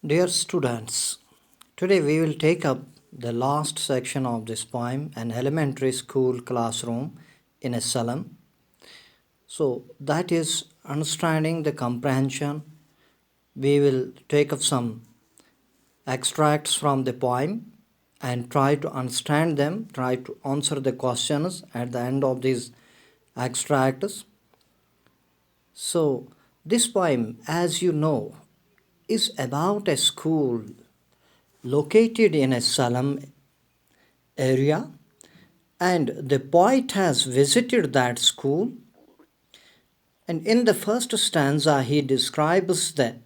Dear students, today we will take up the last section of this poem, An Elementary School Classroom in a Salem. So, that is understanding the comprehension. We will take up some extracts from the poem and try to understand them, try to answer the questions at the end of these extracts. So, this poem, as you know, is about a school located in a Salem area, and the poet has visited that school. And in the first stanza, he describes the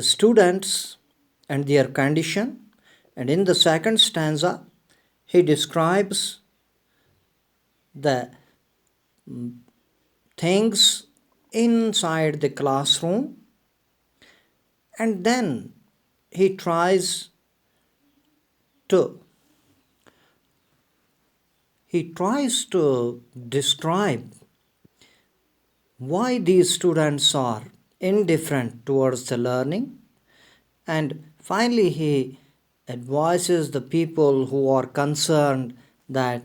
students and their condition, and in the second stanza, he describes the things inside the classroom, and then he tries to describe why these students are indifferent towards the learning, and finally he advises the people who are concerned that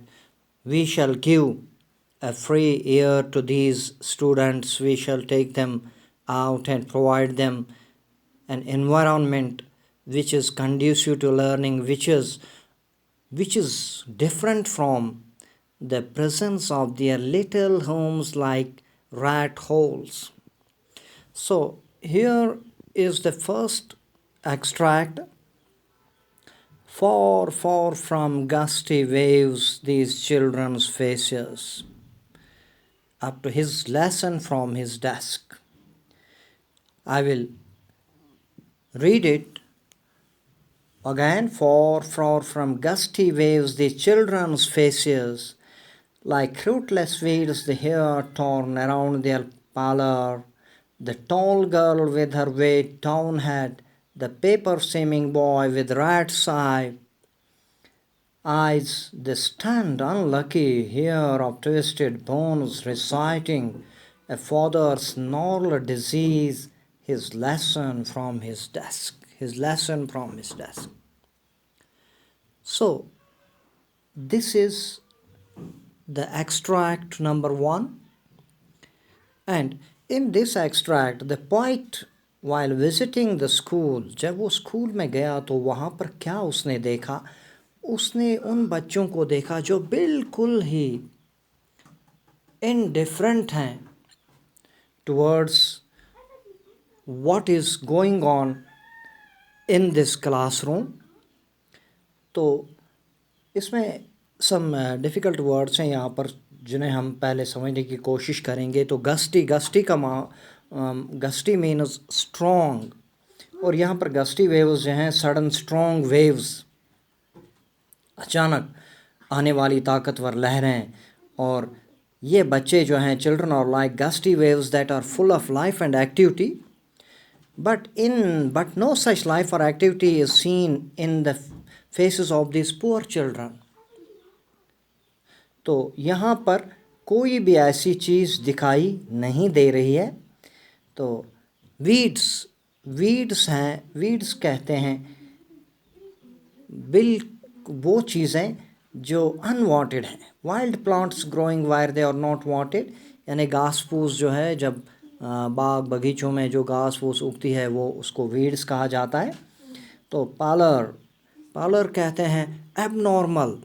we shall give a free year to these students, we shall take them out and provide them an environment which is conducive to learning, which is different from the presence of their little homes like rat holes. So here is the first extract. Far, far from gusty waves these children's faces, up to his lesson from his desk. I will read it again. Far, far from gusty waves the children's faces, like fruitless weeds the hair torn around their pallor, the tall girl with her weight down head, the paper-seeming boy with rat's eyes, the stunned unlucky here of twisted bones reciting a father's gnarled disease, his lesson from his desk. So, this is the extract number 1, and in this extract the poet while visiting the school, जब वो school में गया तो वहाँ पर क्या उसने देखा? उसने उन बच्चों को देखा जो बिल्कुल ही indifferent हैं towards what is going on in this classroom. तो इसमें some difficult words हैं यहाँ पर जिन्हें हम पहले समझने की कोशिश करेंगे. तो गस्टी मीन्स स्ट्रॉन्ग, और यहाँ पर गस्टी वेव्स जो हैं सडन स्ट्रॉन्ग वेव्स, अचानक आने वाली ताकतवर लहरें. और ये बच्चे जो हैं, children are like gusty waves that are full of life and activity, but no such life or activity is seen in the faces of these poor children. तो यहाँ पर कोई भी ऐसी चीज़ दिखाई नहीं दे रही है. तो वीड्स हैं, वीड्स कहते हैं वो चीज़ें जो अनवांटेड हैं. Wild plants growing where they are not wanted, यानी घास फूस जो है, जब बाग बगीचों में जो घास फूस उगती है वो उसको वीड्स कहा जाता है. तो पालर कहते हैं abnormal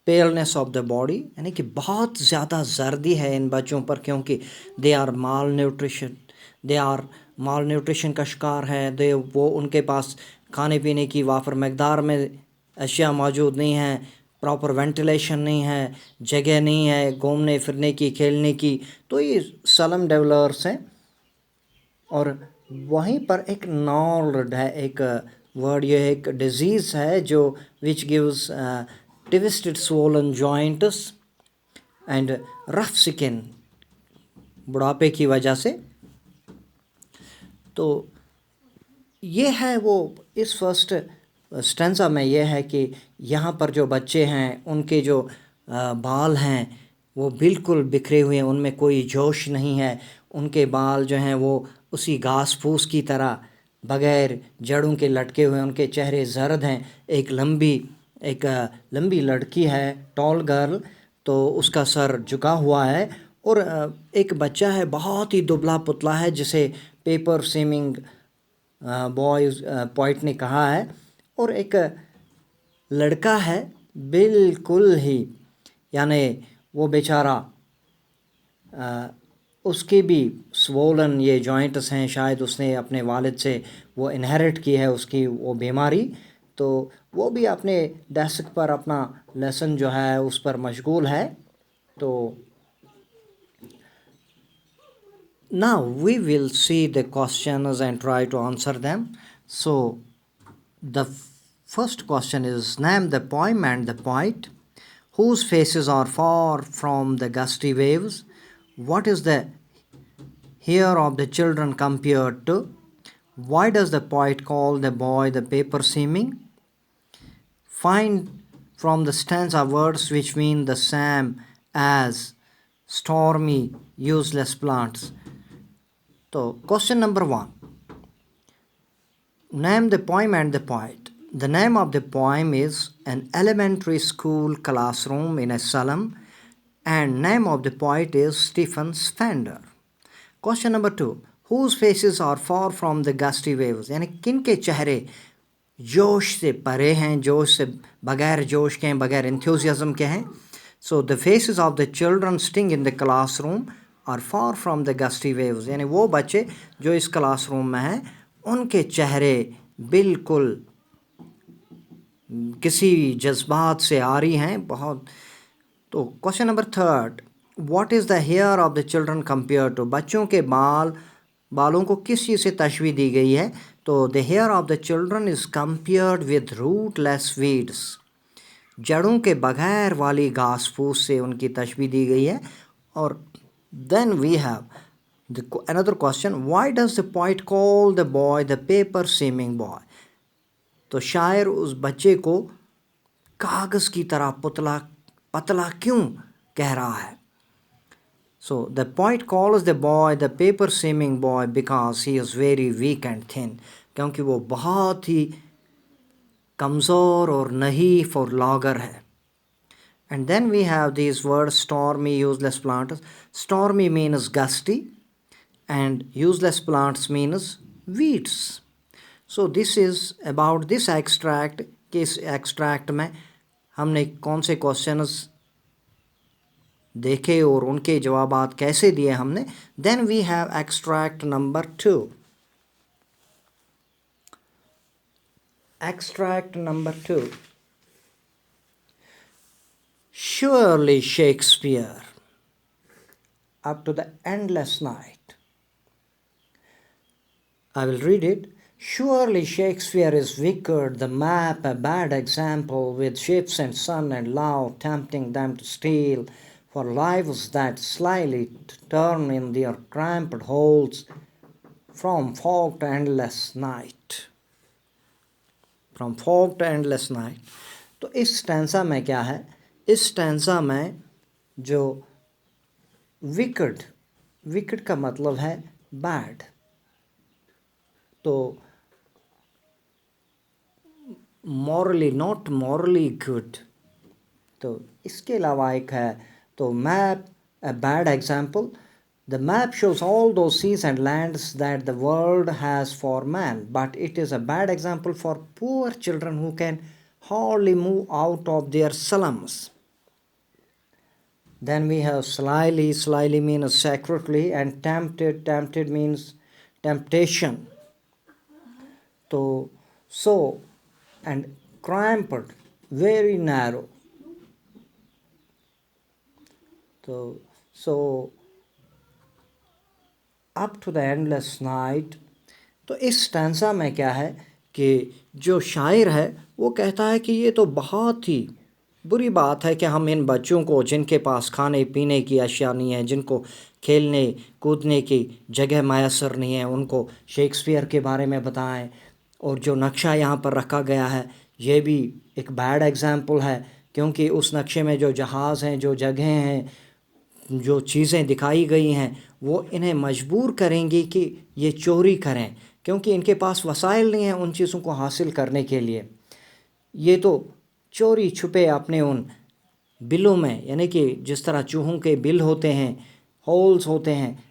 paleness of the body, यानी कि बहुत ज़्यादा जर्दी है इन बच्चों पर, क्योंकि दे आर माल न्यूट्रिशन का शिकार है. वो उनके पास खाने पीने की वाफर मकदार में अशिया मौजूद नहीं है, प्रॉपर वेंटिलेशन नहीं है, जगह नहीं है घूमने फिरने की, खेलने की. तो ये सलम डेवलपर्स हैं. और वहीं पर एक नॉल्ड है, एक वर्ड, ये एक डिजीज़ है जो which gives twisted swollen joints and rough skin, बुढ़ापे की वजह से. तो ये है वो इस फर्स्ट स्टेंजा में ये है कि यहाँ पर जो बच्चे हैं उनके जो बाल हैं वो बिल्कुल बिखरे हुए हैं, उनमें कोई जोश नहीं है. उनके बाल जो हैं वो उसी घास फूस की तरह बगैर जड़ों के लटके हुए, उनके चेहरे जर्द हैं। एक लंबी लड़की है, टॉल गर्ल, तो उसका सर झुका हुआ है, और एक बच्चा है बहुत ही दुबला पुतला है, जिसे पेपर सीमिंग बॉयज पोइट ने कहा है। और एक लड़का है बिल्कुल ही, यानी वो बेचारा, उसके भी स्वोलन ये जॉइंट्स हैं, शायद उसने अपने वालिद से वो इनहेरिट की है उसकी वो बीमारी। तो वो भी अपने डेस्क पर अपना लेसन जो है उस पर मशगूल है। तो now we will see the questions and try to answer them. So the first question is, name the poem and the poet. Whose faces are far from the gusty waves? What is the hair of the children compared to? Why does the poet call the boy the paper seeming? Find from the stanza words which mean the same as stormy, useless plants. So, question number 1. Name the poem and the poet. The name of the poem is An Elementary School Classroom in a Salem, and name of the poet is Stephen Spender. Question number 2. Whose faces are far from the gusty waves? यानी किन के चेहरे जोश से परे हैं, जोश से बगैर जोश के हैं, बगैर enthusiasm के हैं. So the faces of the children sitting in the classroom are far from the gusty waves. यानी वो बच्चे जो इस क्लासरूम में हैं उनके चेहरे बिल्कुल किसी जज्बात से आरी हैं बहुत. तो question number 3. What is the hair of the children compare to? बच्चों के बालों को किस चीज़ से तशबीह दी गई है? तो the hair of the children is compared with rootless weeds. जड़ों के बगैर वाली घास फूस से उनकी तशबीह दी गई है. और then we have another question. Why does the poet call the boy the paper seeming boy? तो शायर उस बच्चे को कागज़ की तरह पतला क्यों कह रहा है? So the poet calls the boy the paper seeming boy because he is very weak and thin. क्योंकि वो बहुत ही कमज़ोर और नहीफ और लॉगर है. And then we have these words, stormy, useless plants. Stormy means gusty and useless plants means weeds. So this is about this extract. कि इस extract में हमने कौन से questions देखे और उनके जवाबात कैसे दिए हमने. Then we have extract number 2. Extract number 2. Surely Shakespeare, up to the endless night. I will read it. Surely Shakespeare is wicked, the map a bad example, with ships and sun and love tempting them to steal for lives that slyly turn in their cramped holes from fog to endless night. From fog to endless night. तो इस stanza में क्या है? इस stanza में जो wicked का मतलब है बैड, तो मॉरली, नॉट मॉरली गुड. तो इसके अलावा एक है तो map a bad example. The map shows all those seas and lands that the world has for man, but it is a bad example for poor children who can hardly move out of their slums. Then we have slyly means secretly, and tempted means temptation. So and cramped, very narrow. So up to the endless night. तो इस stanza में क्या है कि जो शायर है वो कहता है कि ये तो बहुत ही बुरी बात है कि हम इन बच्चों को, जिनके पास खाने पीने की अशिया नहीं है, जिनको खेलने कूदने की जगह मैसर नहीं है, उनको शेक्सपियर के बारे में बताएं. और जो नक्शा यहाँ पर रखा गया है ये भी एक बैड एग्जाम्पल है, क्योंकि उस नक्शे में जो जहाज़ हैं, जो जगहें हैं, जो चीज़ें दिखाई गई हैं वो इन्हें मजबूर करेंगी कि ये चोरी करें, क्योंकि इनके पास वसाइल नहीं हैं उन चीज़ों को हासिल करने के लिए। ये तो चोरी छुपे अपने उन बिलों में, यानी कि जिस तरह चूहों के बिल होते हैं, होल्स होते हैं,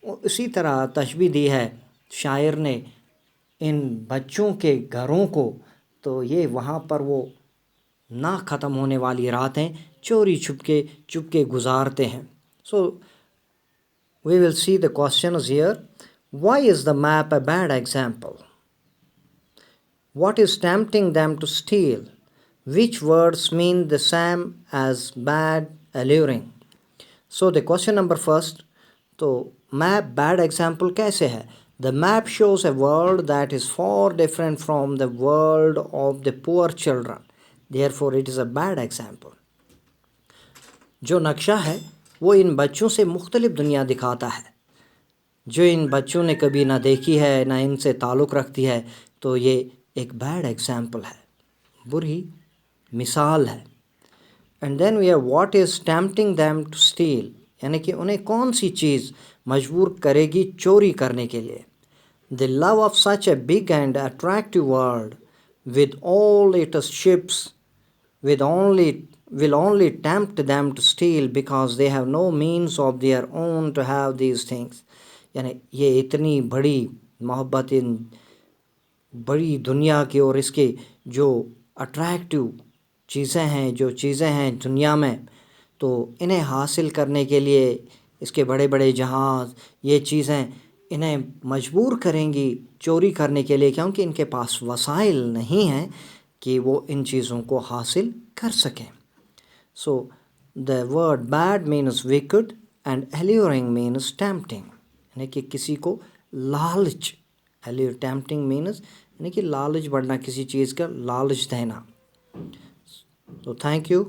उसी तरह तशबीह दी है शायर ने इन बच्चों के घरों को। तो ये वहाँ पर वो ना ख़त्म होने वाली रातें चोरी चुपके गुजारते हैं। So we will see the questions here. Why is the map a bad example? What is tempting them to steal? Which words mean the same as bad, alluring? So the question number first, तो map bad example कैसे है? The map shows a world that is far different from the world of the poor children. Therefore it is a bad example. जो नक्शा है वो इन बच्चों से मुख्तलिफ दुनिया दिखाता है, जो इन बच्चों ने कभी ना देखी है, ना इनसे ताल्लुक़ रखती है। तो ये एक बैड एग्जाम्पल है, बुरी मिसाल है। And then we have what is tempting them to steal, यानी कि उन्हें कौन सी चीज़ मजबूर करेगी चोरी करने के लिए। The love of such a big and attractive world with all it's ships will only tempt them to steal because they have no means of their own to have these things. यानी ये इतनी बड़ी मोहब्बत इन बड़ी दुनिया की और इसके जो अट्रैक्टिव चीज़ें हैं, जो चीज़ें हैं दुनिया में, तो इन्हें हासिल करने के लिए इसके बड़े बड़े जहाज़, ये चीज़ें इन्हें मजबूर करेंगी चोरी करने के लिए, क्योंकि इनके पास वसाइल नहीं हैं कि वो इन चीज़ों को हासिल कर सकें। So the word bad means wicked and alluring means tempting, यानी कि किसी को लालच, टेम्पटिंग मीन्स यानी कि लालच बढ़ना, किसी चीज़ का लालच देना। तो थैंक यू।